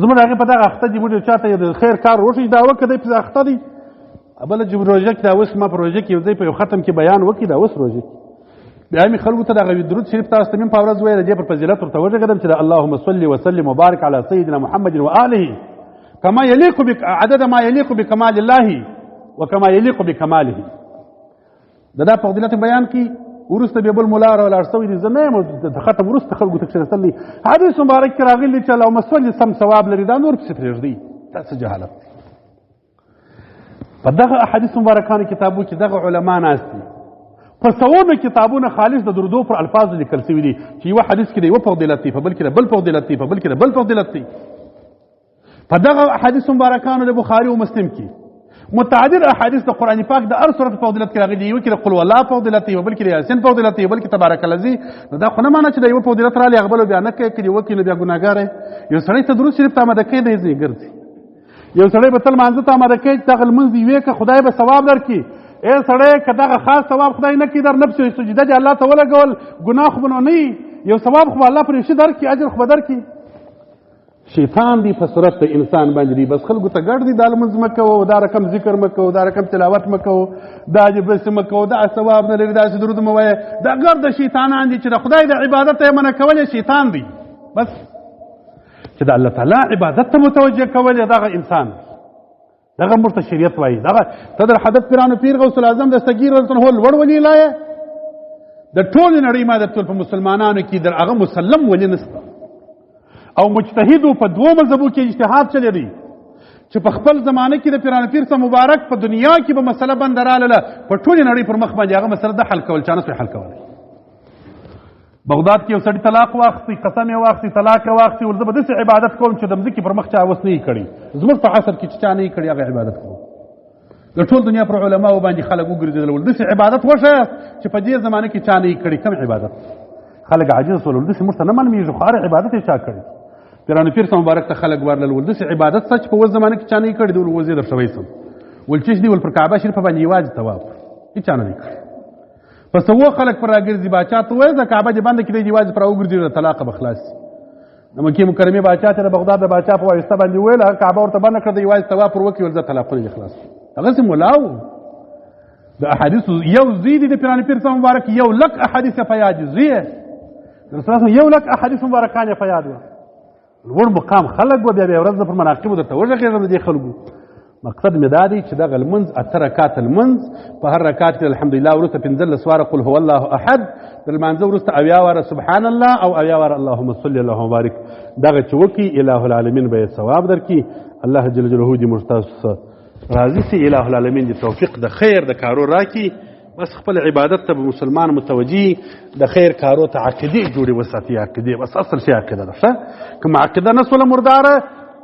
زموږ هغې په دغه اخته دي موږ چاته د خیر کار وښیي دا وکړه دی پسې اخته دی بله روژه کې دا اوس ما په روژه کې یو ځای په یو ختم کې بیان وکړي دا اوس روژه کې بیا مې خلکو ته دغه درود شریف تاسو ته مې په ورځ ویل دې پر فضیلت ورته وږغېدم چې اللهم صل وسلم وبارک علی سیدنا محمد وآله کما یلیق عدد ما یلیق بکمال الله وکما یلیق بکماله دا په فضیلت بیان کې وروسته بیا بل ملا راولاړ سوی دي زه نه یم د ختم وروسته خلکو ته کښېنستل دي حدیث مبارک کې راغلي چې اللهم صل سم ثواب لري دا نور پسې پرېږدي دا څه جهالت دی په دغه احادیث مبارکانو کتابو کې دغه علما ناست دي په سوونو کتابونه خالص د دردو پر الفاظو لیکل سوي دي چې یوه حدیث کې د یوه فضیلت دی په بل کې د بل فضیلت دی په بل کې د بل فضیلت دی په دغه احادیث مبارکانو د بخاري او مسلم کې متعدد احادیث د قرآن پاک د هر صورت فضیلت کې راغلي دي یوه کې د قل والله فضیلت دی بل کې د یاسین فضیلت دی بل کې تبارک الذی نو دا خو نه معنی چې د یوه فضیلت راغلی هغه بل بیا نه کوي که د یوه کې نو بیا ګناهګار یو سړی ته درود شریف ته اماده کوي دی ځینې ګرځي یو سړی به تل مانځه ته اماده کوي چې دغه لمونځ یوې که خدای به ثواب درکړي ای سړی که دغه خاص ثواب خدای نه کړي در نفس سجده دې الله ته ولګول ګناه خو به نو نه یو ثواب خو به الله پرې شي درکړي اجر خو به درکړي شیطان دی په صورت د انسان باندې دی بس خلکو ته ګډ دی دا لمونځ مه کوو دا رقم ذکر مه کوو دا رقم تلاوت مه کوو دا بس مه کوو دا ثواب نه لري داسې درود مه وایه دا ګرد د شیطانان دي چې د خدای د عبادت یې منع کول شیطان دی بس چې د الله تعالی عبادت ته متوجه کول دغه انسان دغه موږ ته شریعت وایي دغه ته د حضرت پیرانو پیر غوث الاعظم دستګیر رضی لوړ ولي لایه د ټولې نړۍ ما د ټول په مسلمانانو کې در هغه مسلم ولي نسته او مجتهدو په دوو مذهبو کې اجتهاد چلی دی چې په خپل زمانه کې د پیرانو پیر څخه مبارک په دنیا کې به مسله بنده راغله په ټولې نړۍ پر مخ باندې هغه مسله د حل کول چا نسوی حل کولی بغداد کې یو سړي طلاق واخیستی قسم یې واخیستی طلاق یې واخیستی ول زه به داسې عبادت کوم چې د مځکې پر مخ چا اوس نه یې کړي زموږ په عصر کې چې چا نه یې کړي هغه عبادت کوم د ټول دنیا پر علماو باندې خلک وګرځېدل ول داسې عبادت وښیه چې په دې زمانه کې چا نه یې کړي کوم عبادت خلک عاجز شول ول داسې موږ ته نه معلومېږي خو هر عبادت یې چا کړي پیرانو پیر صاحب مبارک ته خلک ورلل ول داسې عبادت سچ په اوس زمانه کې چا نه یې کړي دی ول اوس یې در شوی سم ول چې دی ول پر کعبه شریفه باندې یوازې طواف هېچ چا نه دی کړی پس وو خلک پر راګرځي باچا ته وایي د کعبه دې بنده کړي یوازې پر راوګرځي د طلاق به خلاص د مکې مکرمې باچا ته د بغداد د باچا په واسطه باندې ویل کعبه ورته بنده کړه د یوازې طواف پر وکړي ول زه طلاقونه دې خلاص هغسې ملا و د احادیثو یو زوی دی د پیرانو پیر صاحب مبارک یو لک احادیث یې په یاد زوی یې یو لک احادیث مبارکان یې په یاد وه لوړ مقام خلک و بیا بیا ورځ پر مناقبو درته وږغېږم د دې خلکو مقصد مې دا دی چې دغه لمونځ 8 رکات لمونځ په هر رکات کې الحمدلله وروسته 15 واره قل هو الله احد د لمانځه وروسته 80 واره سبحان الله او 80 واره اللهم صل اللهم بارک دغه چې وکړي اله العالمین به یې ثواب درکړي الله جل جلاله دې موږ تاسو راضي سي اله العالمین دې توفیق د خیر د کارو راکړي بس خپل عبادت ته مسلمان متوجي د خیر کارو ته عقیدې جوړې وساتي عقیدې بس اصل شی عقیده ده ښه کوم عقیده نه سوله مرداره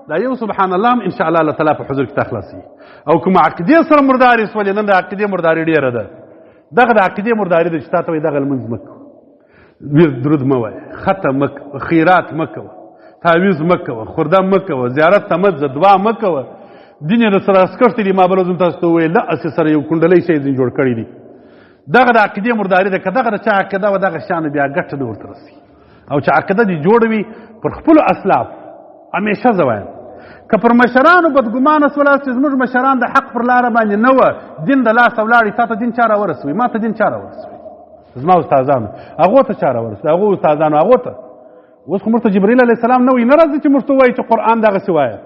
دا یو سبحان الله ان شاء الله الله تعالی په حضور کې تخلصي او کوم عقیدې سره مرداري سولې نن د عقیدې مرداري ډیره ده دغه د عقیدې مرداري د چې تا ته وایي دغه لمونځ مه کوه درود مه وایه ختم مه کوه خیرات مه کوه تعویض مه کوه خرده مه کوه زیارت ته مه ځه دعا مه کوه دین یې د سره اسکرتې دي ما بله زم تاسو ته وویل داسې سره یو کونډلی شی ځینې جوړ کړي دي دغه د عقیدې مرداري ده که دغه د چا عقیده وه دغه شیانو بیا ګټه نه ورته رسي او چې عقیده دې جوړه وي پر خپلو اسلاف همیشه زه وایم که پر مشرانو بدګمانه سولاست چې زموږ مشران د حق پر لاره باندې نه وه دین د لاسه ولاړې تا ته دین چا راورسوي ما ته دین چا راورسوي زما استادانو هغو ته چا راورسوي هغو استادانو هغو ته اوس خو موږ ته جبریل علیه السلام نه وایي نه راځي چې موږ ته ووایي چې قرآن دغسې وایه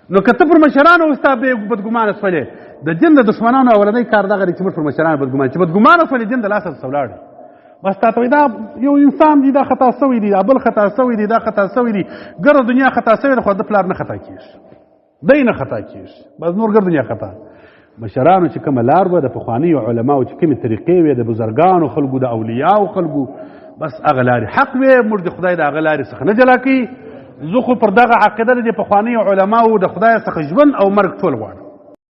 نو که ته پر مشرانو ستا بدګمانه سولې د دین د دښمنانو اولنی کار دغه دی چې موږ پر مشرانو بدګمانه چې بدګمانه سولې دین د لاسه څه ولاړې بس تا ته وایي دا یو انسان دی دا خطا سوی دی دا بل خطا سوی دی دا خطا سوی دی ګره دنیا خطا سوی ده خو د پلار نه خطا کېږي دی نه خطا کېږي بس نور ګر دنیا خطا مشرانو چې کومه لار وه د پخوانیو علماو چې کومې طریقې وې د بزرګانو خلکو د اولیاو خلکو بس هغه لارې حق وې موږ د خدای د هغه لارې څخه نه جلا کوي زه خو پر دغه عقیده د پخوانیو علماو د خدای څخه ژوند او مرګ ټول غواړم